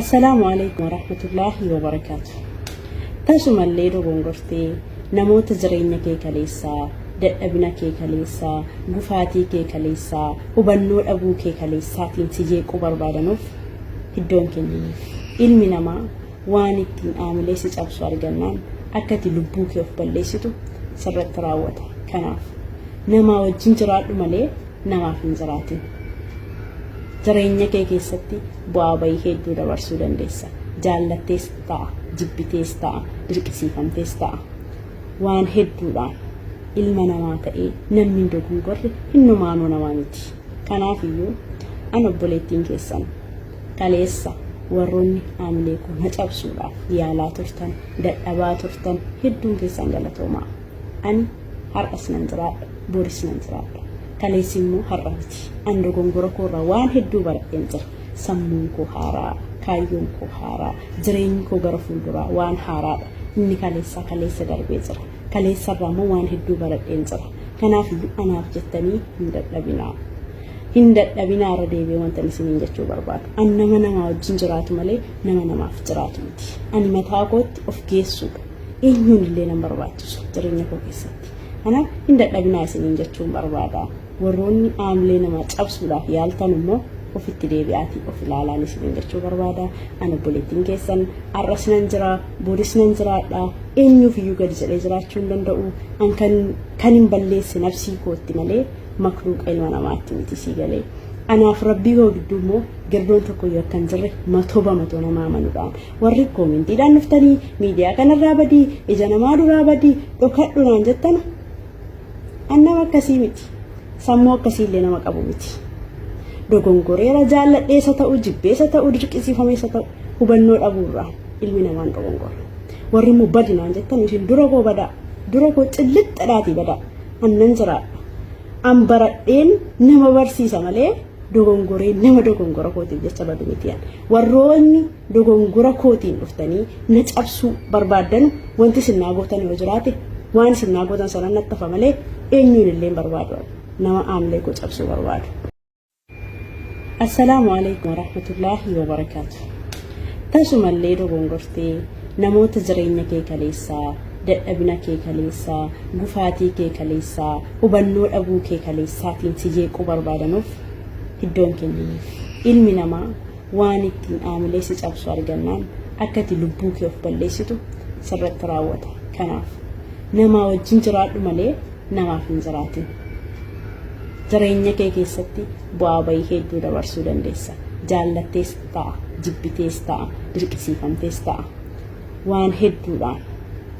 السلام عليكم ورحمة الله وبركاته. تاسو ماليدو غونغورتي نموت زرينيا كي كاليسا دأبنا كي كاليسا غفاتي كي كاليسا وبنور أبو كي كاليسا تنسيجي كبر بادنوف هدون كنينيف علمي نما وانتين آمليسي جابسو أرغنان أكتي لبوكي of بليسيتو سرت راوتا كناف نما وجنجرات مالي نما فنجراتي Jireenya kee keessatti bu'aa bahii hedduu dabarsuu dandeessa. Jaallattees ta'a, jibbitees ta'a, dirqisiifamtees ta'a. Waan hedduudhaan ilma namaa ta'ee namni dogongorre hinnumaanuu namaa miti. Kanaafiyyuu an obboleettiin keessan kaleessa warroonni aamilee koo na cabsuudhaaf yaalaa turtan, dadhabaa turtan hedduun keessan galatoomaa. Ani har'as nan jiraadha, boris nan jiraadha. Kaleessimmoo har'a miti. An dogongora koorraa waan hedduu baradheen jira. Sammuun koo haaraa, kaayyoon koo haaraa, jireenyi koo gara fuulduraa waan haaraadha. Inni kaleessa darbee jira. Kaleessarraa immoo waan hedduu baradheen jira. Kanaafiyyuu anaaf jettanii hin dadhabinaa. Hin dadhabinaa irra deebi'ee wanta isiniin jechuu barbaadu. An nama namaa wajjin jiraatu malee nama namaaf jiraatu miti. Ani mataa kootti of geessuudha. Eenyuun illee nan barbaachisu jireenya koo keessatti. Kanaaf hin dadhabinaa isiniin jechuun barbaada. Warroonni aamilee nama cabsuudhaaf yaaltan immoo ofitti deebi'aatii of ilaalaan isiniin jechuu barbaada. Ani obboleettiin keessan har'as nan jira, boris nan jiraadha. Eenyuufiyyuu gadi jedhee jiraachuu hin danda'u. An kan hin balleesse nafsii kootti malee makluuqa ilma namaatti miti sii galee. Anaaf rabbii koo gidduu immoo girdoon tokkoyyuu akka hin jirre matoo namaa amanuudhaan warri koomentiidhaan dhuftanii miidiyaa kanarraa badii, ija namaa duraa badii, dhokadhunaan jettana an nama akkasii miti. Sammuu akkasiillee nama qabu miti. Dogongoreera jaalladheessa ta'uu, jibbeessa ta'uu, dirqisiifameessa ta'uu hubannoo dhabuurraa ilmi namaan dogongora. Warri immoo badinaan jettan isin dura koo badaa, dura koo cillixxadhaatii badaa. Annan jiraadha. An baradheen nama barsiisa malee dogongoree nama dogongora kootiif jecha badu miti. Warroonni dogongora kootiin dhuftanii na cabsuu barbaadan wanti sinnaa gootan yoo jiraate waan sinnaa gootan sana nattafa malee eenyuun illee barbaadu. nama aamilee koo cabsuu barbaadu. Assalaamu alaykum warahmatullaahi wabarakaatu. Taasu mallee dogongortee namoota jireenya kee kaleessaa, dadhabina kee kaleessaa, gufaatii kee kaleessaa, hubannoo dhabuu kee kaleessaatiin si jeequu barbaadanuuf hiddoon kenniniif. Ilmi namaa waan ittiin aamilee si cabsu argannaan akkati lubbuu kee of balleessitu sirratti raawwata. Kanaaf nama wajjin jiraadhu malee namaaf hin jiraatin. Jireenya kee keessatti bu'aa bahii hedduu dabarsuu dandeessa. Jaallattees ta'a, jibbitees ta'a, dirqisiifamtees ta'a. Waan hedduudhaan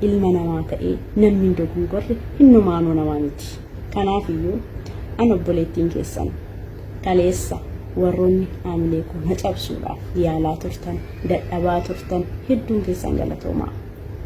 ilma namaa ta'ee namni dogongorre hinnumaanuu namaa miti. Kanaafiyyuu an obboleettiin keessan kaleessa warroonni aamilee koo na cabsuudhaaf yaalaa turtan, dadhabaa turtan hedduun keessan galatoomaa.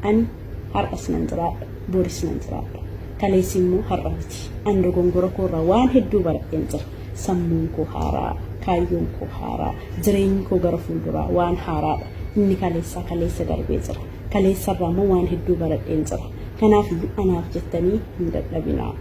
Ani har'as nan jiraadha, boris nan jiraadha. Kaleessimmoo har'a miti. An dogongora koorraa waan hedduu baradheen jira. Sammuun koo haaraa, kaayyoon koo haaraa, jireenyi koo gara fuulduraa waan haaraadha. Inni kaleessa darbee jira. Kaleessarraa immoo waan hedduu baradheen jira. Kanaafiyyuu anaaf jettanii hin dadhabinaa.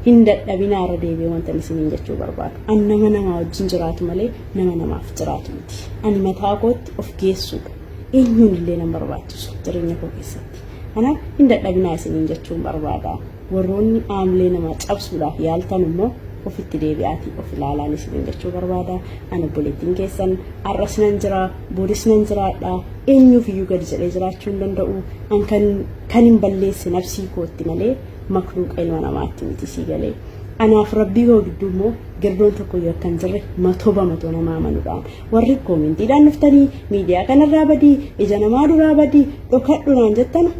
Hin dadhabinaa irra deebi'ee wanta isiniin jechuu barbaadu. An nama namaa wajjin jiraatu malee nama namaaf jiraatu miti. Ani mataa kootti of geessuudha. Eenyuun illee nan barbaachisu jireenya koo keessatti. Kanaaf hin dadhabinaa isiniin jechuun barbaada. Warroonni aamilee nama cabsuudhaaf yaaltan immoo ofitti deebi'aatii of ilaalaan isiniin jechuu barbaada. Ani obboleettiin keessan har'as nan jira, boris nan jiraadha. Eenyuufiyyuu gadi jedhee jiraachuu hin danda'u. An kan hin balleesse nafsii kootti malee makluuqa ilma namaatti miti sii galee. Anaaf rabbii koo gidduu immoo girdoon tokkoyyuu akka hin jirre matoo namaa amanuudhaan warri koomentiidhaan dhuftanii miidiyaa kanarraa badii, ija namaa duraa badii, dhokadhunaan jettana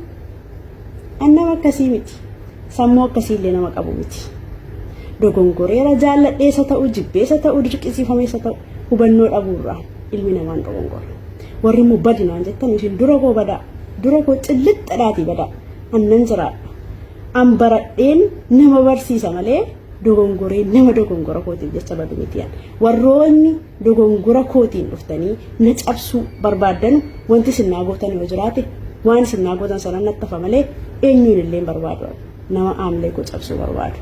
an nama akkasii miti. Sammuu akkasiillee nama qabu miti. Dogongoreera jaalladheessa ta'uu, jibbeessa ta'uu, dirqisiifameessa ta'uu hubannoo dhabuurraa ilmi namaan dogongora. Warri immoo badinaan jettan isin dura koo badaa, dura koo cillixxadhaatii badaa. Annan jiraadha. An baradheen nama barsiisa malee dogongoree nama dogongora kootiif jecha badu miti. Warroonni dogongora kootiin dhuftanii na cabsuu barbaadan wanti sinnaa gootan yoo jiraate waan sinnaa gootan sana nattafa malee eenyuun illee barbaadu. nama aamilee koo cabsuu barbaadu.